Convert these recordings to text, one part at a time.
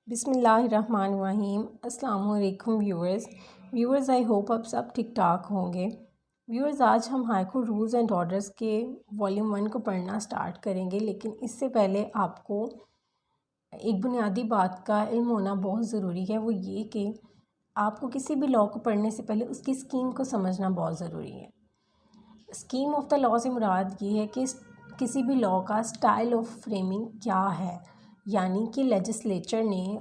बिस्मिल्लाहिर्रहमानिर्रहीम। अस्सलाम वालेकुम व्यूअर्स आई होप आप सब ठीक ठाक होंगे। व्यूअर्स आज हम हाईकोर्ट रूल्स एंड ऑर्डर्स के वॉल्यूम 1 को पढ़ना स्टार्ट करेंगे, लेकिन इससे पहले आपको एक बुनियादी बात का इल्म होना बहुत ज़रूरी है। वो ये कि आपको किसी भी लॉ को पढ़ने से पहले उसकी स्कीम को समझना बहुत ज़रूरी है। स्कीम ऑफ द लॉ से मुराद ये है कि किसी भी लॉ का स्टाइल ऑफ फ्रेमिंग क्या है, यानी कि लेजिस्लेचर ने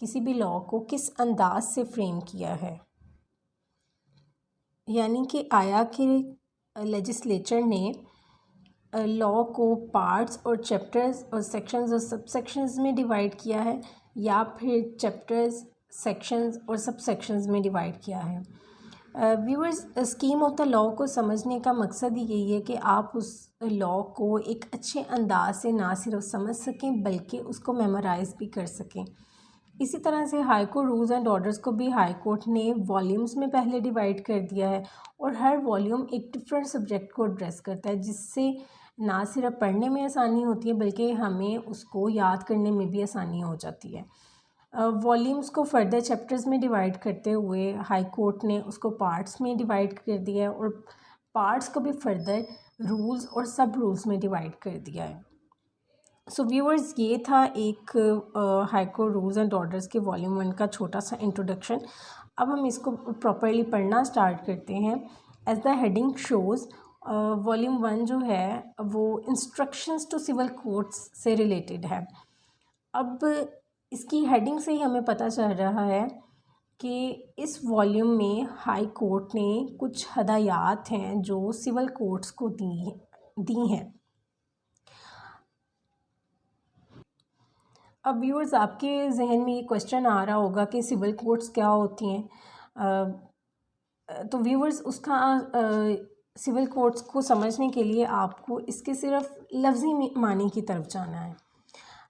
किसी भी लॉ को किस अंदाज से फ्रेम किया है। यानी कि आया कि लेजिस्लेचर ने लॉ को पार्ट्स और चैप्टर्स और सेक्शंस और सब सेक्शंस में डिवाइड किया है, या फिर चैप्टर्स, सेक्शंस और सब सेक्शंस में डिवाइड किया है। Viewers, scheme of the law को समझने का मकसद ही यही है कि आप उस लॉ को एक अच्छे अंदाज से ना सिर्फ समझ सकें बल्कि उसको मेमोराइज़ भी कर सकें। इसी तरह से high court rules and orders को भी हाई कोर्ट ने वॉल्यूम्स में पहले डिवाइड कर दिया है, और हर वॉल्यूम एक डिफरेंट सब्जेक्ट को एड्रेस करता है, जिससे ना सिर्फ पढ़ने में आसानी होती है बल्कि हमें उसको याद करने में भी आसानी हो जाती है। वॉल्यूम्स को फर्दर चैप्टर्स में डिवाइड करते हुए हाई कोर्ट ने उसको पार्ट्स में डिवाइड कर दिया है, और पार्ट्स को भी फर्दर रूल्स और सब रूल्स में डिवाइड कर दिया है। सो व्यूअर्स, ये था एक high court rules and orders के वॉल्यूम 1 का छोटा सा इंट्रोडक्शन। अब हम इसको प्रॉपरली पढ़ना स्टार्ट करते हैं। As the heading shows, volume 1 जो है वो इंस्ट्रक्शंस टू सिविल कोर्ट्स से रिलेटेड है। अब इसकी हेडिंग से ही हमें पता चल रहा है कि इस वॉल्यूम में हाई कोर्ट ने कुछ हदायत हैं जो सिविल कोर्ट्स को दी हैं। अब व्यूअर्स, आपके जहन में ये क्वेश्चन आ रहा होगा कि सिविल कोर्ट्स क्या होती हैं। तो व्यूअर्स, उसका सिविल कोर्ट्स को समझने के लिए आपको इसके सिर्फ लफ्ज़ी मानी की तरफ जाना है।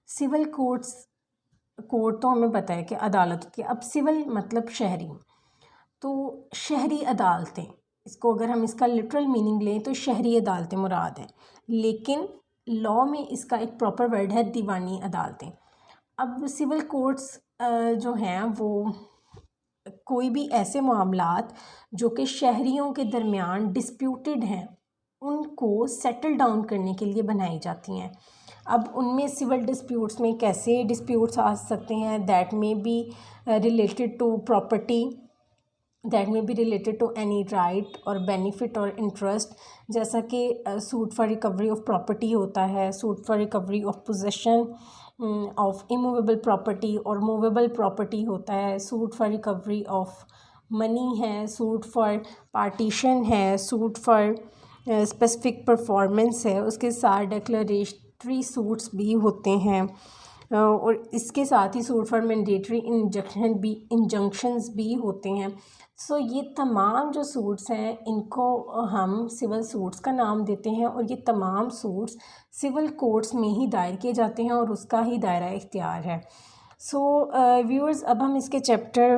सिविल कोर्ट्स, कोर्ट तो हमें पता है कि अदालत की, अब सिविल मतलब शहरी, तो शहरी अदालतें, इसको अगर हम इसका लिटरल मीनिंग लें तो शहरी अदालतें मुराद हैं, लेकिन लॉ में इसका एक प्रॉपर वर्ड है दीवानी अदालतें। अब सिविल कोर्ट्स जो हैं वो कोई भी ऐसे मामलात जो कि शहरियों के दरमियान डिस्प्यूटेड हैं उनको सेटल डाउन करने के लिए बनाई जाती हैं। अब उनमें सिविल डिस्प्यूट्स में कैसे डिस्प्यूट्स आ सकते हैं, that may be related to property, that may be related to any right और बेनिफिट और इंटरेस्ट, जैसा कि suit for recovery of property होता है, suit for recovery of possession of immovable property और मूवेबल प्रॉपर्टी होता है, suit for recovery of money है, सूट फॉर पार्टीशन है, सूट फॉर स्पेसिफिक परफॉर्मेंस है, उसके साथ डिक्लेरेटरी सूट्स भी होते हैं, और इसके साथ ही सूट फॉर मैंडेटरी इंजंक्शंस भी होते हैं। सो ये तमाम जो सूट्स हैं इनको हम सिविल सूट्स का नाम देते हैं, और ये तमाम सूट्स सिविल कोर्ट्स में ही दायर किए जाते हैं और उसका ही दायरा इख्तियार है। सो व्यूअर्स, अब हम इसके चैप्टर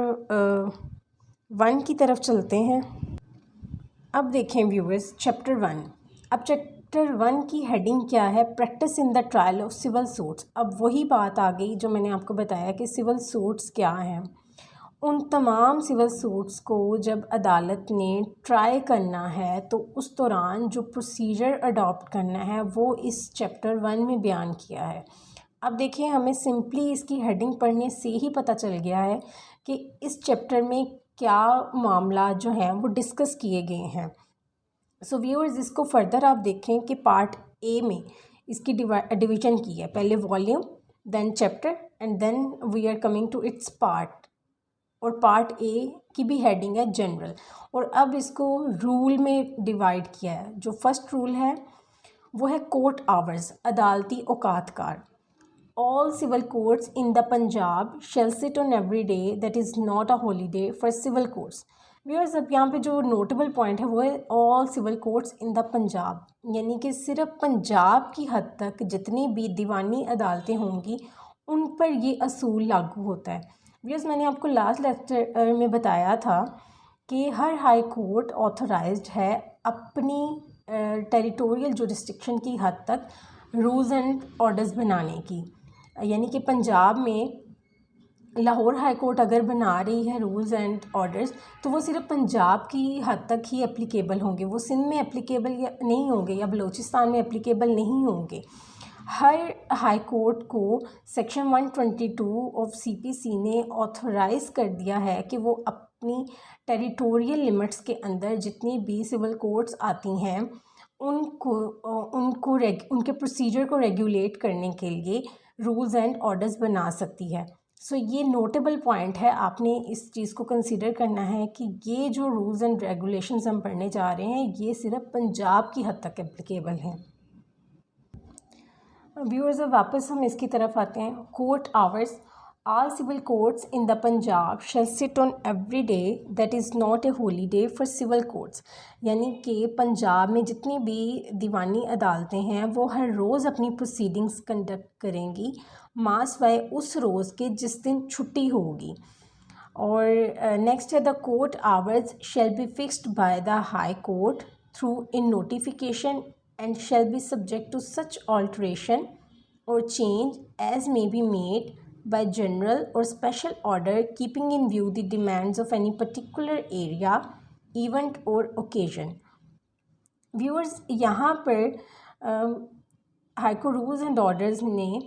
1 की तरफ चलते हैं। अब देखें व्यूअर्स, चैप्टर 1। अब चैप्टर 1 की हेडिंग क्या है? Practice in the trial of civil suits. अब वही बात आ गई जो मैंने आपको बताया कि सिविल सूट्स क्या हैं। उन तमाम सिविल सूट्स को जब अदालत ने ट्राई करना है तो उस दौरान जो प्रोसीजर अडॉप्ट करना है वो इस चैप्टर 1 में बयान किया है। अब देखिए, हमें सिंपली इसकी हेडिंग पढ़ने से ही पता चल गया है कि इस चैप्टर में क्या मामला जो हैं वो डिस्कस किए गए हैं। सो व्यूअर्स, इसको फर्दर आप देखें कि पार्ट ए में इसकी डिवीजन की है, पहले volume, then chapter, and then we are coming to its part. और पार्ट ए की भी हेडिंग है जनरल, और अब इसको रूल में डिवाइड किया है। जो फर्स्ट रूल है वो है कोर्ट आवर्स, अदालती औकातकार। All civil courts in the Punjab shall sit on every day that is not a holiday for civil courts. Viewers, अब यहाँ पे जो नोटेबल पॉइंट है वो है all civil courts in the Punjab, यानी कि सिर्फ पंजाब की हद तक जितनी भी दीवानी अदालतें होंगी उन पर ये असूल लागू होता है। व्यूअर्स, मैंने आपको लास्ट लेक्चर में बताया था कि हर हाई कोर्ट ऑथराइज्ड है अपनी टेरिटोरियल जुरिस्डिक्शन की हद तक रूल्स एंड ऑर्डर्स बनाने की, यानी कि पंजाब में लाहौर हाई कोर्ट अगर बना रही है रूल्स एंड ऑर्डर्स, तो वो सिर्फ पंजाब की हद तक ही एप्लीकेबल होंगे, वो सिंध में एप्लीकेबल या नहीं होंगे या बलूचिस्तान में एप्लीकेबल नहीं होंगे। हर हाई कोर्ट को सेक्शन 122 ऑफ सीपीसी ने ऑथराइज़ कर दिया है कि वो अपनी टेरिटोरियल लिमिट्स के अंदर जितनी भी सिविल कोर्ट्स आती हैं उनके प्रोसीजर को रेगुलेट करने के लिए रूल्स एंड ऑर्डर्स बना सकती है। सो ये नोटेबल पॉइंट है, आपने इस चीज़ को कंसीडर करना है कि ये जो रूल्स एंड रेगुलेशंस हम पढ़ने जा रहे हैं ये सिर्फ पंजाब की हद तक एप्लीकेबल हैं। व्यूअर्स, अब वापस हम इसकी तरफ आते हैं। Court hours. All civil courts in the Punjab shall sit on every day that is not a holiday for civil courts। यानी कि पंजाब में जितनी भी दीवानी अदालतें हैं वो हर रोज़ अपनी प्रोसीडिंग्स कंडक्ट करेंगी मासवाए उस रोज़ के जिस दिन छुट्टी होगी। और नेक्स्ट है, the court hours shall be fixed by the high court through in notification and shall be subject to such alteration और change as may be made by general or special order keeping in view the demands of any particular area, event or occasion। Viewers, यहाँ पर high court rules and orders ने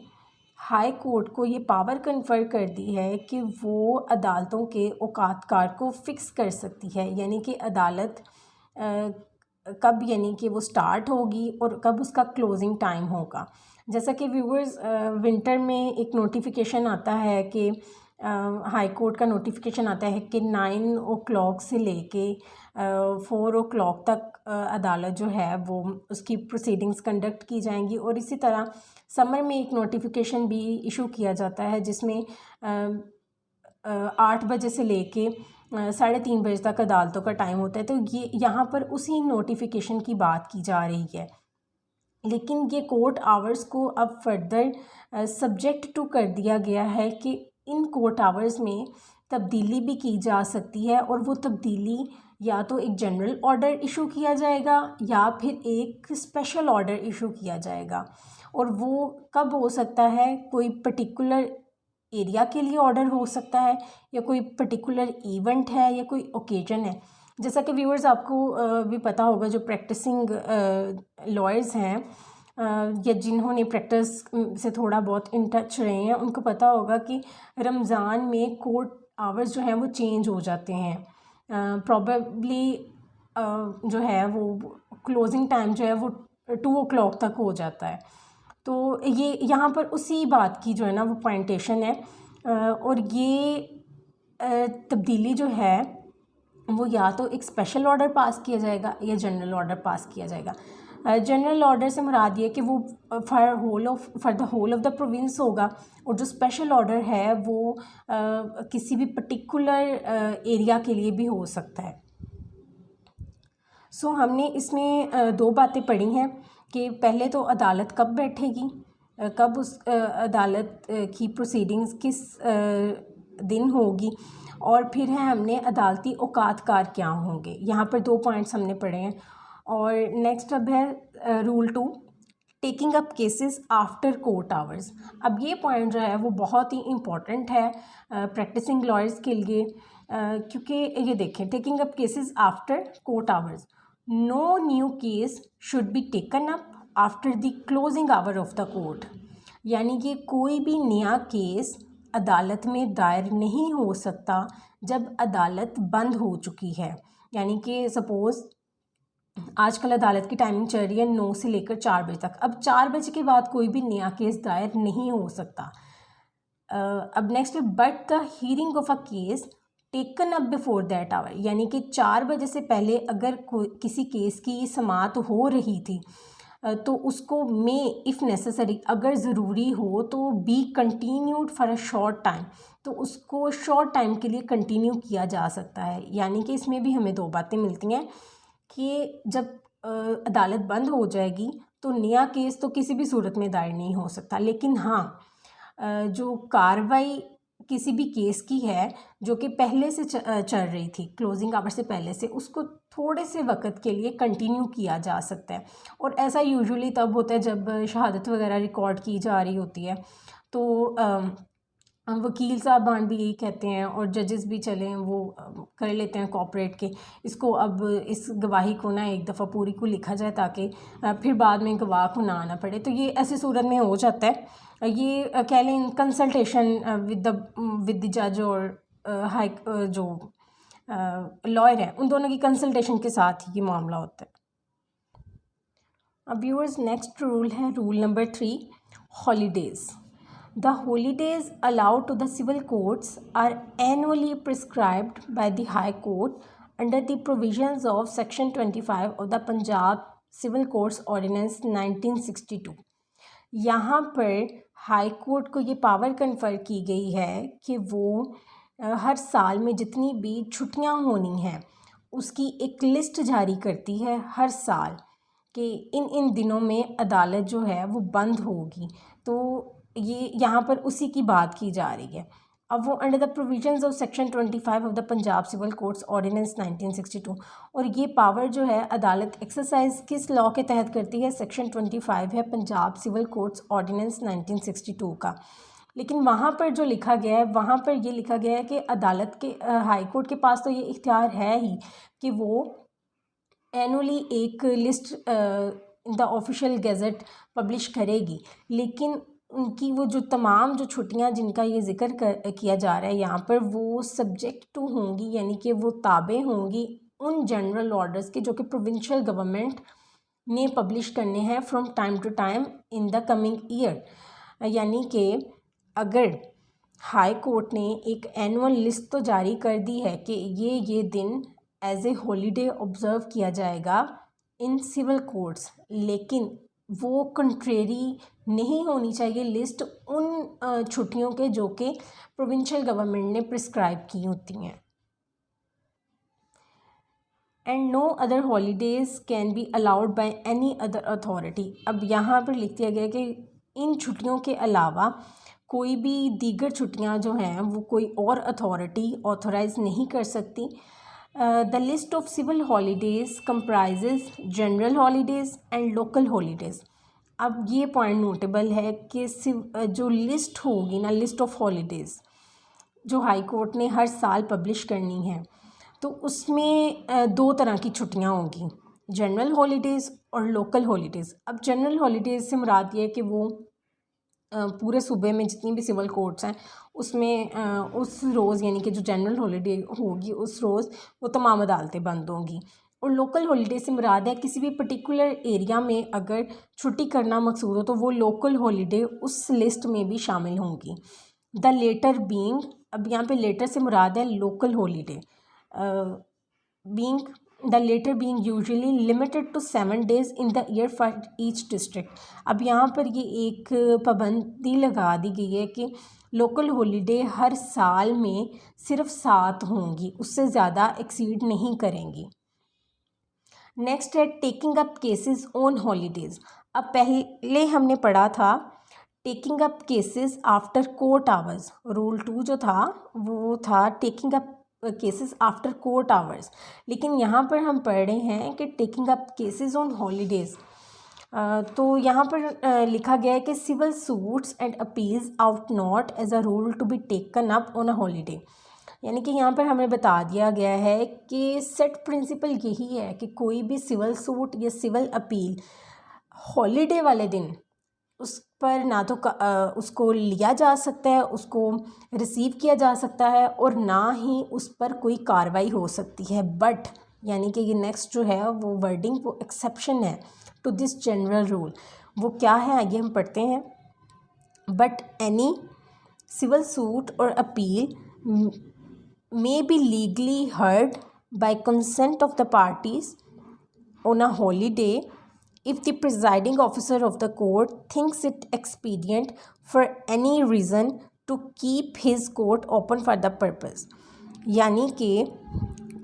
high court को ये power confer कर दी है कि वो अदालतों के औकातकार को फ़िक्स कर सकती है, यानी कि अदालत कब यानी कि वो स्टार्ट होगी और कब उसका क्लोजिंग टाइम होगा। जैसा कि व्यूअर्स, विंटर में एक नोटिफिकेशन आता है कि हाई कोर्ट का नोटिफिकेशन आता है कि 9 o'clock से लेके 4 o'clock तक अदालत जो है वो उसकी प्रोसीडिंग्स कंडक्ट की जाएंगी। और इसी तरह समर में एक नोटिफिकेशन भी इशू किया जाता है जिसमें 8 बजे से लेके 3:30 बजे तक अदालतों का टाइम होता है। तो ये यहाँ पर उसी नोटिफिकेशन की बात की जा रही है, लेकिन ये कोर्ट आवर्स को अब फर्दर सब्जेक्ट टू कर दिया गया है कि इन कोर्ट आवर्स में तब्दीली भी की जा सकती है और वो तब्दीली या तो एक जनरल ऑर्डर इशू किया जाएगा या फिर एक स्पेशल ऑर्डर इशू किया जाएगा। और वो कब हो सकता है, कोई पर्टिकुलर एरिया के लिए ऑर्डर हो सकता है या कोई पर्टिकुलर इवेंट है या कोई ओकेजन है। जैसा कि व्यूअर्स आपको भी पता होगा, जो प्रैक्टिसिंग लॉयर्स हैं या जिन्होंने प्रैक्टिस से थोड़ा बहुत इन टच रहे हैं उनको पता होगा कि रमज़ान में कोर्ट आवर्स जो हैं वो चेंज हो जाते हैं। प्रॉबेबली जो है वो क्लोजिंग टाइम जो है वो 2 o'clock तक हो जाता है। तो ये यहाँ पर उसी बात की जो है ना वो पॉइंटेशन है। और ये तब्दीली जो है वो या तो एक स्पेशल ऑर्डर पास किया जाएगा या जनरल ऑर्डर पास किया जाएगा। जनरल ऑर्डर से मुराद ये कि वो for the whole of the province होगा, और जो स्पेशल ऑर्डर है वो किसी भी पर्टिकुलर एरिया के लिए भी हो सकता है। सो हमने इसमें 2 बातें पढ़ी हैं कि पहले तो अदालत कब बैठेगी, कब उस अदालत की प्रोसीडिंग्स किस दिन होगी, और फिर है हमने अदालती औकातकार क्या होंगे। यहाँ पर 2 पॉइंट्स हमने पढ़े हैं। और नेक्स्ट अब है rule 2, taking up cases after court hours. अब ये पॉइंट जो है वो बहुत ही इम्पॉर्टेंट है प्रैक्टिसिंग लॉयर्स के लिए, क्योंकि ये देखें, taking up cases after court hours, no new case should be taken up after the closing hour of the court. यानी कि कोई भी नया केस अदालत में दायर नहीं हो सकता जब अदालत बंद हो चुकी है। यानी कि सपोज़ आजकल अदालत की टाइमिंग चल रही है 9 से लेकर 4 बजे तक, अब 4 बजे के बाद कोई भी नया केस दायर नहीं हो सकता। अब नेक्स्ट है, but the hearing of a case taken up before that hour. यानी कि 4 बजे से पहले अगर किसी केस की समाअत हो रही थी तो उसको में इफ़ नेसेसरी, अगर ज़रूरी हो तो be continued for a short time, तो उसको शॉर्ट टाइम के लिए कंटिन्यू किया जा सकता है। यानी कि इसमें भी हमें 2 बातें मिलती हैं कि जब अदालत बंद हो जाएगी तो नया केस तो किसी भी सूरत में दायर नहीं हो सकता। लेकिन हाँ, जो कार्रवाई किसी भी केस की है जो कि पहले से चल रही थी क्लोजिंग आवर से पहले से, उसको थोड़े से वक्त के लिए कंटिन्यू किया जा सकता है। और ऐसा यूजुअली तब होता है जब शहादत वगैरह रिकॉर्ड की जा रही होती है। तो वकील साहबान भी यही कहते हैं और जजेस भी चले वो कर लेते हैं कोऑपरेट के इसको। अब इस गवाही को ना एक दफ़ा पूरी को लिखा जाए ताकि फिर बाद में गवाह को ना आना पड़े। तो ये ऐसी सूरत में हो जाता है। ये कह लें कंसल्टेशन विद द जज और हाई जो लॉयर है उन दोनों की कंसल्टेशन के साथ ही ये मामला होता है। अब व्यूअर्स नेक्स्ट रूल है rule number 3, holidays. The holidays allowed to the civil courts are annually prescribed by the High Court under the provisions of Section 25 of the Punjab Civil Courts Ordinance 1962। यहाँ पर high court को ये power confer की गई है कि वो हर साल में जितनी भी छुट्टियाँ होनी हैं उसकी एक लिस्ट जारी करती है हर साल कि इन दिनों में अदालत जो है वो बंद होगी। तो ये यहाँ पर उसी की बात की जा रही है। अब वो under the provisions of section 25 of the Punjab civil courts ordinance 1962, और ये पावर जो है अदालत एक्सरसाइज किस लॉ के तहत करती है? सेक्शन 25 है पंजाब सिविल कोर्ट्स ऑर्डिनेंस 1962 का। लेकिन वहाँ पर जो लिखा गया है वहाँ पर ये लिखा गया है कि अदालत के हाई कोर्ट के पास तो ये इख्तियार है ही कि वो एनुअली एक list in the official gazette publish करेगी, लेकिन उनकी वो जो तमाम जो छुट्टियां जिनका ये जिक्र किया जा रहा है यहाँ पर वो सब्जेक्ट टू होंगी, यानी कि वो ताबे होंगी उन जनरल ऑर्डर्स के जो कि प्रोविंशियल गवर्नमेंट ने पब्लिश करने हैं from time to time in the coming year. यानी कि अगर हाई कोर्ट ने एक एनुअल लिस्ट तो जारी कर दी है कि ये दिन एज ए हॉलीडे ऑब्ज़र्व किया जाएगा इन सिविल कोर्ट्स, लेकिन वो कंट्रेरी नहीं होनी चाहिए लिस्ट उन छुट्टियों के जो कि प्रोविंशियल गवर्नमेंट ने प्रिस्क्राइब की होती हैं। And no other holidays can be allowed by any other authority. अब यहाँ पर लिख दिया गया कि इन छुट्टियों के अलावा कोई भी दीगर छुट्टियाँ जो हैं वो कोई और अथॉरिटी ऑथोराइज़ नहीं कर सकती। The list of civil holidays comprises general holidays and local holidays। अब ये पॉइंट नोटेबल है कि जो लिस्ट होगी ना, लिस्ट ऑफ हॉलीडेज़ जो हाई कोर्ट ने हर साल पब्लिश करनी है, तो उसमें दो तरह की छुट्टियां होंगी, जनरल हॉलीडेज़ और लोकल हॉलीडेज़। अब जनरल हॉलीडेज़ से मुराद ये है कि वो पूरे सूबे में जितनी भी सिविल कोर्ट्स हैं उसमें उस रोज़ यानी कि जो जनरल हॉलीडे होगी उस रोज़ वो तमाम अदालतें बंद होंगी। और लोकल हॉलीडे से मुराद है किसी भी पर्टिकुलर एरिया में अगर छुट्टी करना मकसूद हो तो वो लोकल हॉलीडे उस लिस्ट में भी शामिल होंगी। द लेटर बीइंग, अब यहाँ पे लेटर से मुराद है local holiday, being the latter being usually limited to 7 days in the year for each district. अब यहाँ पर ये एक पाबंदी लगा दी गई है कि लोकल हॉलीडे हर साल में सिर्फ 7 होंगी, उससे ज़्यादा एक्सीड नहीं करेंगी। नेक्स्ट है taking up cases on holidays. अब पहले हमने पढ़ा था taking up cases after court hours. Rule 2 जो था वो था taking up cases after court hours, लेकिन यहाँ पर हम पढ़ रहे हैं कि taking up cases on holidays. तो यहाँ पर लिखा गया है कि civil suits and appeals ought not as a rule to be taken up on a holiday. यानी कि यहाँ पर हमें बता दिया गया है कि सेट प्रिंसिपल यही है कि कोई भी सिविल सूट या सिविल अपील हॉलीडे वाले दिन उस पर ना तो उसको लिया जा सकता है, उसको रिसीव किया जा सकता है और ना ही उस पर कोई कार्रवाई हो सकती है। बट यानी कि ये नेक्स्ट जो है वो वर्डिंग वो एक्सेप्शन है टू दिस जनरल रूल। वो क्या है आइए हम पढ़ते हैं। बट एनी सिविल सूट और appeal may be legally heard by consent of the parties on a holiday if the presiding officer of the court thinks it expedient for any reason to keep his court open for the purpose। यानी कि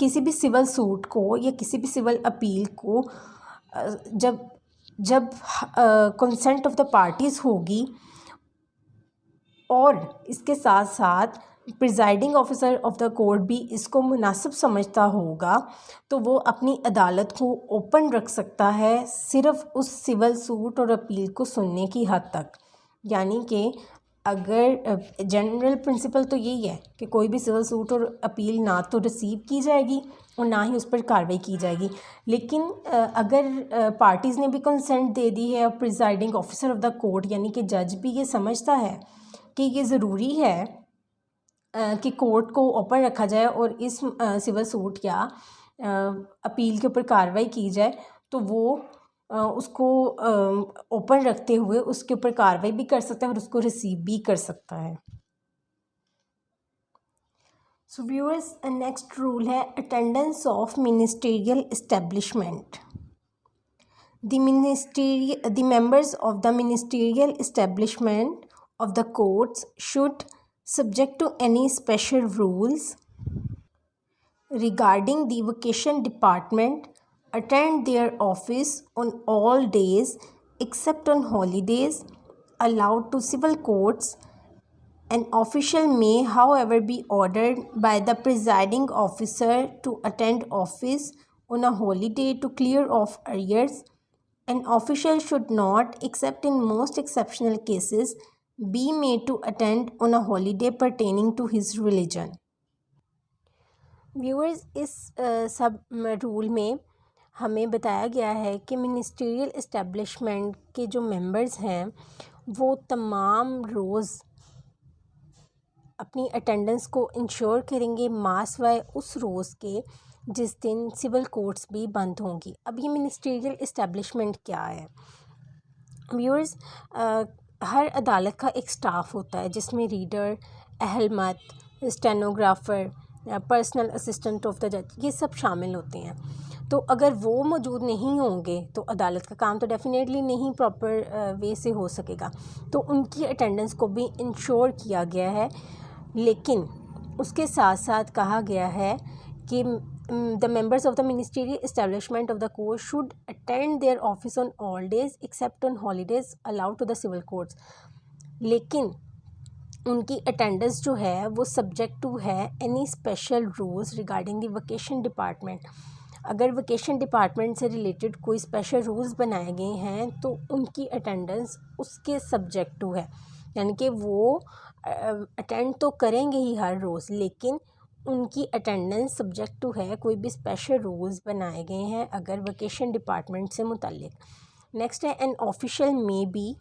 किसी भी civil suit को या किसी भी civil appeal को जब कंसेंट ऑफ द पार्टीज़ होगी और इसके साथ साथ presiding officer of the court भी इसको मुनासिब समझता होगा तो वो अपनी अदालत को ओपन रख सकता है सिर्फ उस सिविल सूट और अपील को सुनने की हद तक। यानी कि अगर जनरल प्रिंसिपल तो यही है कि कोई भी सिविल सूट और अपील ना तो रिसीव की जाएगी और ना ही उस पर कार्रवाई की जाएगी। लेकिन अगर पार्टीज़ ने भी कंसेंट दे दी है और presiding officer of the court यानी कि जज भी ये समझता है कि ये ज़रूरी है कि कोर्ट को ओपन रखा जाए और इस सिविल सूट या अपील के ऊपर कार्रवाई की जाए, तो वो उसको ओपन रखते हुए उसके ऊपर कार्रवाई भी कर सकता है और उसको रिसीव भी कर सकता है। सो व्यूअर्स, नेक्स्ट रूल है attendance of ministerial establishment. The members of the ministerial establishment of the courts should, subject to any special rules regarding the vacation department, attend their office on all days except on holidays allowed to civil courts. An official may, however, be ordered by the presiding officer to attend office on a holiday to clear off arrears. An official should not, except in most exceptional cases, be made to attend on a holiday pertaining to his religion. Viewers, इस सब rule में हमें बताया गया है कि ministerial establishment के जो मेंबर्स हैं वो तमाम रोज़ अपनी अटेंडेंस को इंश्योर करेंगे मासवाए उस रोज़ के जिस दिन सिविल कोर्ट्स भी बंद होंगी। अब ये मिनिस्ट्रियल इस्टेब्लिशमेंट क्या है व्यूअर्स? हर अदालत का एक स्टाफ होता है जिसमें रीडर, अहलमत, stenographer, personal assistant of the जज, ये सब शामिल होते हैं। तो अगर वो मौजूद नहीं होंगे तो अदालत का काम तो डेफिनेटली नहीं प्रॉपर वे से हो सकेगा। तो उनकी अटेंडेंस को भी इंश्योर किया गया है, लेकिन उसके साथ साथ कहा गया है कि the members of the ministerial establishment of the court should attend their office on all days except on holidays allowed to the civil courts. लेकिन उनकी अटेंडेंस जो है वो सब्जेक्ट टू है any special rules regarding the vacation department. अगर vacation department से related कोई special rules बनाए गए हैं तो उनकी अटेंडेंस उसके सब्जेक्ट टू है, यानी कि वो अटेंड तो करेंगे ही हर रोज़, लेकिन उनकी अटेंडेंस सब्जेक्ट टू है कोई भी स्पेशल रूल्स बनाए गए हैं अगर वेकेशन डिपार्टमेंट से मुतल्लिक। नेक्स्ट है an official may be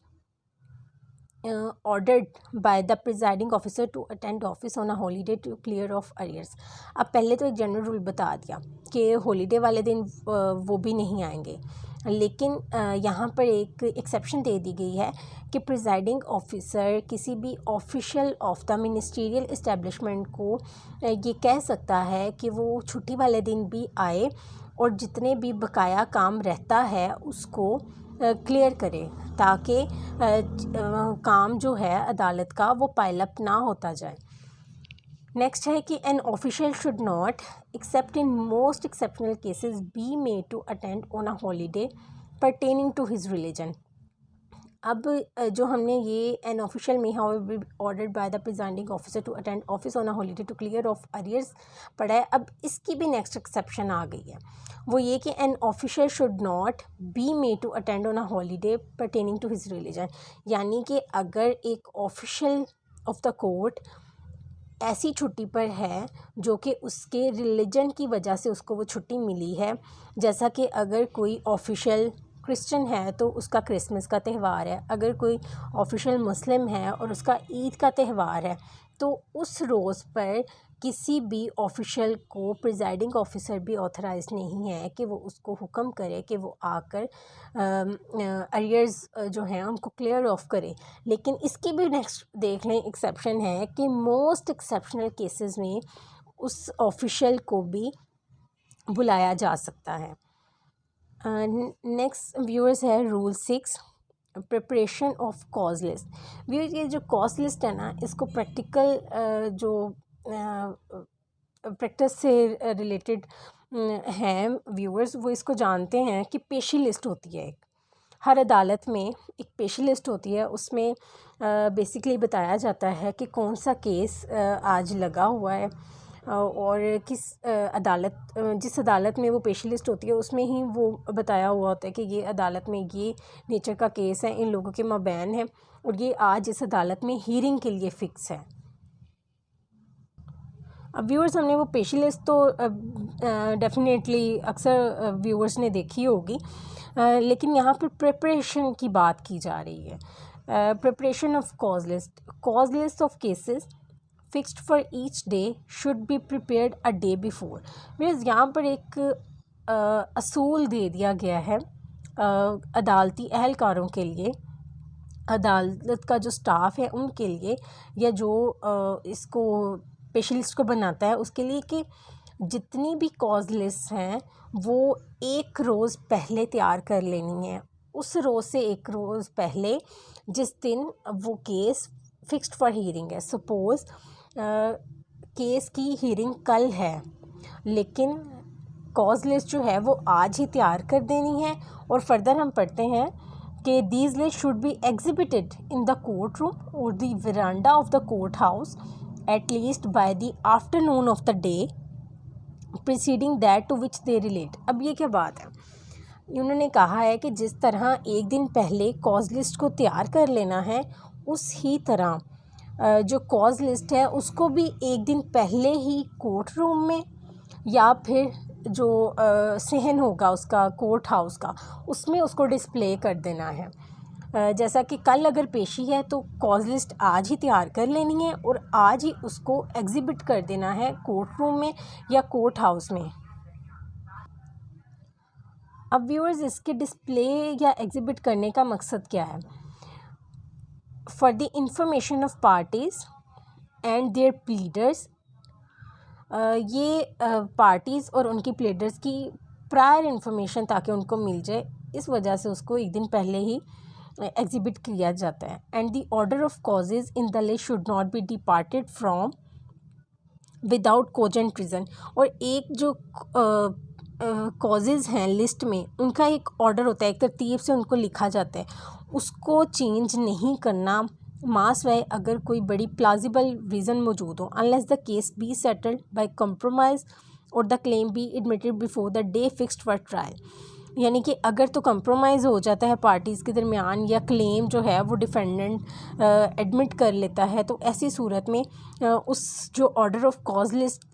ordered by the presiding officer to attend office on a holiday to clear off arrears. अब पहले तो एक जनरल रूल बता दिया कि हॉलीडे वाले दिन वो भी नहीं आएंगे, लेकिन यहाँ पर एक एक्सेप्शन दे दी गई है कि प्रिजाइडिंग ऑफिसर किसी भी official of the ministerial establishment को ये कह सकता है कि वो छुट्टी वाले दिन भी आए और जितने भी बकाया काम रहता है उसको क्लियर करे, ताकि काम जो है अदालत का वो पाइलअप ना होता जाए। नेक्स्ट है कि an official should not, except in most exceptional cases, be made to attend on a holiday pertaining to his religion. अब जो हमने ये an official may how ordered by the presiding officer to attend office on a holiday to clear off arrears पढ़ा है, अब इसकी भी next exception आ गई है। वो ये कि an official should not be made to attend on a holiday pertaining to his religion, यानी कि अगर एक ऑफिशियल ऑफ द कोर्ट ऐसी छुट्टी पर है जो कि उसके रिलीजन की वजह से उसको वो छुट्टी मिली है, जैसा कि अगर कोई ऑफिशियल क्रिश्चियन है तो उसका क्रिसमस का त्यौहार है, अगर कोई ऑफिशियल मुस्लिम है और उसका ईद का त्यौहार है, तो उस रोज़ पर किसी भी ऑफिशियल को प्रिजाइडिंग ऑफिसर भी ऑथराइज नहीं है कि वो उसको हुक्म करे कि वो आकर अरियर्स जो हैं उनको क्लियर ऑफ करे। लेकिन इसकी भी नेक्स्ट देख लें एक्सेप्शन है कि मोस्ट एक्सेप्शनल केसेस में उस ऑफिशियल को भी बुलाया जा सकता है। नेक्स्ट व्यूअर्स है rule 6, preparation of cause list. Viewers, ये जो कॉज लिस्ट है ना, इसको प्रैक्टिकल जो प्रैक्टिस से रिलेटेड हैं व्यूअर्स, वो इसको जानते हैं कि पेशी लिस्ट होती है एक, हर अदालत में एक पेशी लिस्ट होती है। उसमें बेसिकली बताया जाता है कि कौन सा केस आज लगा हुआ है और किस अदालत, जिस अदालत में वो पेशी लिस्ट होती है उसमें ही वो बताया हुआ होता है कि ये अदालत में ये नेचर का केस है, इन लोगों के माबैन है। और ये आज इस अदालत में हीयरिंग के लिए फ़िक्स है। अब व्यूअर्स, हमने वो पेशी लिस्ट तो डेफिनेटली अक्सर व्यूअर्स ने देखी होगी, लेकिन यहाँ पर प्रिपरेशन की बात की जा रही है। Preparation of cause list of cases fixed for each day should be prepared a day before. Means यहाँ पर एक असूल दे दिया गया है अदालती अहलकारों के लिए, अदालत का जो स्टाफ है उनके लिए, या जो इसको स्पेशलिस्ट को बनाता है उसके लिए, कि जितनी भी कॉज लिस्ट हैं वो एक रोज़ पहले तैयार कर लेनी है। उस रोज़ से एक रोज़ पहले जिस दिन वो केस फिक्स्ड फॉर हीयरिंग है। सपोज़ केस की हीयरिंग कल है, लेकिन कॉज लिस्ट जो है वो आज ही तैयार कर देनी है। और फर्दर हम पढ़ते हैं कि these list should be exhibited in the court room और the veranda of the court house at least by the afternoon of the day preceding that to which they relate। अब ये क्या बात है, उन्होंने कहा है कि जिस तरह एक दिन पहले कॉज लिस्ट को तैयार कर लेना है, उस ही तरह जो कॉज लिस्ट है उसको भी एक दिन पहले ही कोर्ट रूम में या फिर जो सहन होगा उसका कोर्ट हाउस का, उसमें उसको डिस्प्ले कर देना है। जैसा कि कल अगर पेशी है तो कॉज लिस्ट आज ही तैयार कर लेनी है और आज ही उसको एग्जिबिट कर देना है कोर्ट रूम में या कोर्ट हाउस में। अब व्यूअर्स, इसके डिस्प्ले या एग्जिबिट करने का मकसद क्या है? For the information of parties and their pleaders. ये पार्टीज़ और उनकी प्लीडर्स की प्रायर इंफॉर्मेशन ताकि उनको मिल जाए, इस वजह से उसको एक दिन पहले ही एग्जिबिट किया जाता है। And the order of causes in the list should not B departed from without cogent reason. और एक जो कॉजेज़ हैं लिस्ट में, उनका एक ऑर्डर होता है, एक तरतीब से उनको लिखा जाता है, उसको चेंज नहीं करना मास वाए अगर कोई बड़ी प्लाजिबल रीज़न मौजूद हो, unless the case be settled by compromise और the claim be admitted before the day fixed for trial. यानी कि अगर तो कंप्रोमाइज़ हो जाता है पार्टीज़ के दरमियान या क्लेम जो है वो डिफेंडेंट एडमिट कर लेता है, तो ऐसी सूरत में उस जो order of cause list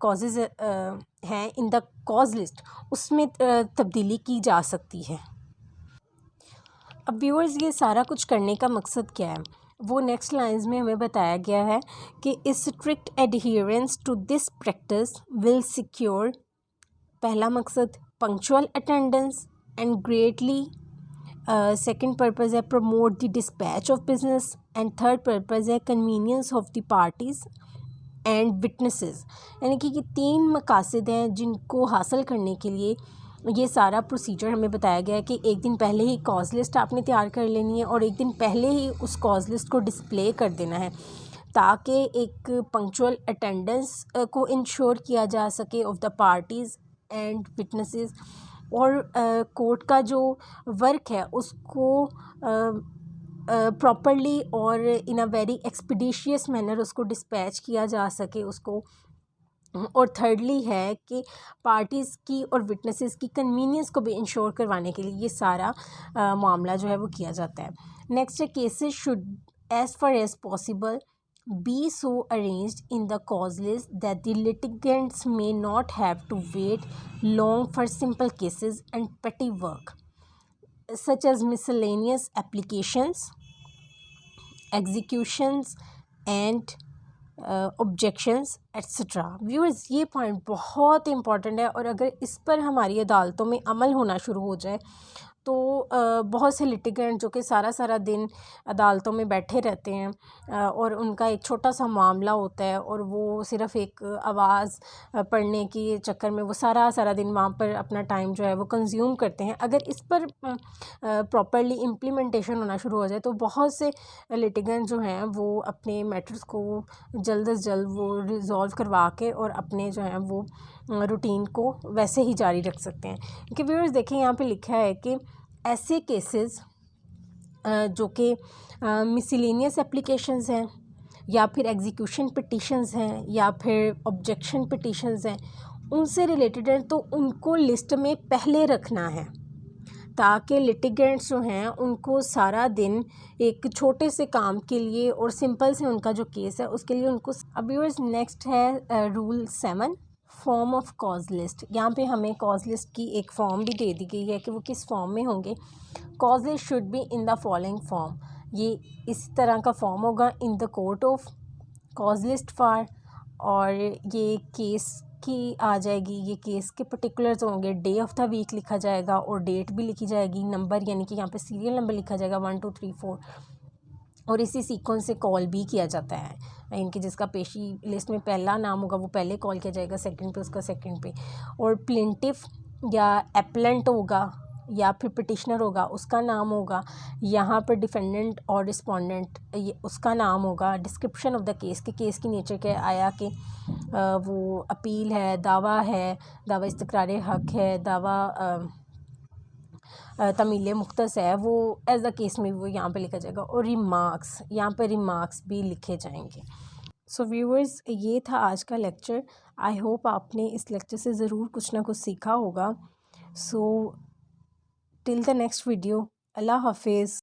causes हैं इन द कॉज लिस्ट, उसमें तब्दीली की जा सकती है। अब व्यूअर्स, ये सारा कुछ करने का मकसद क्या है वो नेक्स्ट लाइन्स में हमें बताया गया है कि strict adherence to this practice will secure, पहला मकसद punctual attendance and greatly, second purpose है promote the dispatch of business, and third purpose है convenience of the parties and witnesses. यानी कि ये तीन मकासद हैं जिनको हासिल करने के लिए ये सारा प्रोसीजर हमें बताया गया है कि एक दिन पहले ही कॉज लिस्ट आपने तैयार कर लेनी है और एक दिन पहले ही उस कॉज लिस्ट को डिस्प्ले कर देना है, ताकि एक पंक्चुअल अटेंडेंस को इंश्योर किया जा सके of the parties and witnesses, और कोर्ट का जो वर्क है उसको प्रॉपरली और इन अ वेरी एक्सपीडिशियस मैनर उसको डिस्पैच किया जा सके उसको। और थर्डली है कि पार्टीज़ की और विटनेसेस की कन्वीनियंस को भी इंश्योर करवाने के लिए ये सारा मामला जो है वो किया जाता है। नेक्स्ट है cases should as far as possible be so arranged in the cause list that the litigants may not have to wait long for simple cases and petty work such as miscellaneous applications, executions and objections etc। Viewers, ये point बहुत important है और अगर इस पर हमारी अदालतों में अमल होना शुरू हो जाए तो बहुत से लिटिगेंट जो कि सारा दिन अदालतों में बैठे रहते हैं और उनका एक छोटा सा मामला होता है और वो सिर्फ़ एक आवाज़ पढ़ने के चक्कर में वो सारा दिन वहाँ पर अपना टाइम जो है वो कंज्यूम करते हैं। अगर इस पर प्रॉपरली इम्प्लीमेंटेशन होना शुरू हो जाए तो बहुत से लिटिगेंट जो हैं वो अपने मैटर्स को जल्द अज जल्द वो रिज़ॉल्व करवा के और अपने जो हैं वो रूटीन को वैसे ही जारी रख सकते हैं। क्योंकि व्यूअर्स देखें, यहाँ पे लिखा है कि ऐसे केसेस जो कि मिसलेनियस एप्लीकेशंस हैं या फिर एग्जीक्यूशन पिटिशंस हैं या फिर ऑब्जेक्शन पिटिशंस हैं, उनसे रिलेटेड हैं तो उनको लिस्ट में पहले रखना है ताकि लिटिगेंट्स जो हैं उनको सारा दिन एक छोटे से काम के लिए और सिंपल से उनका जो केस है उसके लिए उनको। अब व्यूअर्स नेक्स्ट है rule 7, form of cause list. यहाँ पे हमें कॉज लिस्ट की एक फॉर्म भी दे दी गई है कि वो किस फॉर्म में होंगे। Cause list should be in the following form, ये इस तरह का फॉर्म होगा, इन the court of, cause list for, और ये केस की आ जाएगी, ये केस के पर्टिकुलर्स होंगे, डे ऑफ द वीक लिखा जाएगा और डेट भी लिखी जाएगी, नंबर यानी कि यहाँ पे सीरियल नंबर लिखा जाएगा 1 2 3 4, और इसी सीक्वेंस से कॉल भी किया जाता है। इनकी जिसका पेशी लिस्ट में पहला नाम होगा वो पहले कॉल किया जाएगा, सेकंड पे उसका सेकंड पे, और प्लेंटिफ या एप्लेंट होगा या फिर पिटिशनर होगा उसका नाम होगा, यहाँ पर डिफेंडेंट और रिस्पोंडेंट ये उसका नाम होगा, डिस्क्रिप्शन ऑफ द केस के केस की नेचर क्या आया कि वो अपील है, दावा है, दावा इस्तक़रार हक़ है, दावा तमील मुख्तस है, वो एज द केस में वो यहाँ पे लिखा जाएगा, और रिमार्क्स, यहाँ पे रिमार्क्स भी लिखे जाएंगे। सो व्यूअर्स, ये था आज का लेक्चर। आई होप आपने इस लेक्चर से ज़रूर कुछ ना कुछ सीखा होगा। So till the next video, अल्लाह हाफिज़।